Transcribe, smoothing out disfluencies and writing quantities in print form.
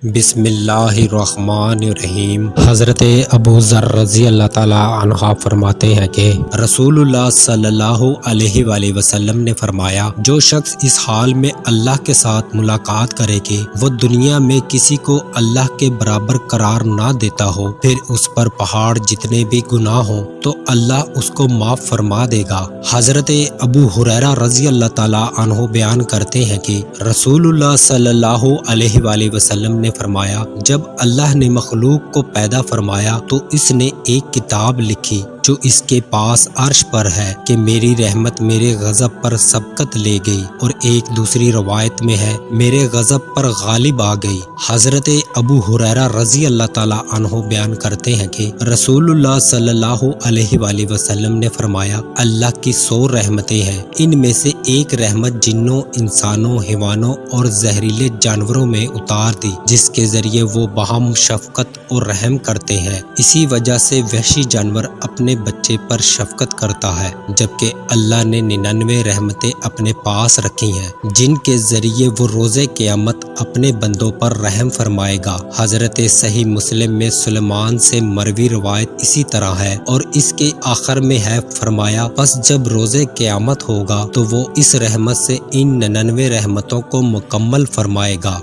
بسم اللہ الرحمن الرحیم۔ حضرت ابو ذر رضی اللہ تعالیٰ عنہ فرماتے ہیں کہ رسول اللہ صلی اللہ علیہ وآلہ وسلم نے فرمایا، جو شخص اس حال میں اللہ کے ساتھ ملاقات کرے کہ وہ دنیا میں کسی کو اللہ کے برابر قرار نہ دیتا ہو، پھر اس پر پہاڑ جتنے بھی گناہ ہوں تو اللہ اس کو معاف فرما دے گا۔ حضرت ابو ہریرہ رضی اللہ تعالیٰ عنہ بیان کرتے ہیں کہ رسول اللہ صلی اللہ علیہ وآلہ وسلم نے فرمایا، جب اللہ نے مخلوق کو پیدا فرمایا تو اس نے ایک کتاب لکھی جو اس کے پاس عرش پر ہے کہ میری رحمت میرے غضب پر سبقت لے گئی، اور ایک دوسری روایت میں ہے میرے غضب پر غالب آ گئی۔ حضرت ابو ہریرہ رضی اللہ تعالیٰ عنہ بیان کرتے ہیں کہ رسول اللہ صلی اللہ علیہ وآلہ وسلم نے فرمایا، اللہ کی 100 رحمتیں ہیں، ان میں سے ایک رحمت جنوں، انسانوں، حیوانوں اور زہریلے جانوروں میں اتار دی، جس کے ذریعے وہ باہم شفقت اور رحم کرتے ہیں۔ اسی وجہ سے وحشی جانور اپنے بچے پر شفقت کرتا ہے، جبکہ اللہ نے 99 رحمتیں اپنے پاس رکھی ہیں جن کے ذریعے وہ روز قیامت اپنے بندوں پر رحم فرمائے گا۔ حضرت صحیح مسلم میں سلیمان سے مروی روایت اسی طرح ہے، اور اس کے آخر میں ہے فرمایا، پس جب روز قیامت ہوگا تو وہ اس رحمت سے ان 99 رحمتوں کو مکمل فرمائے گا۔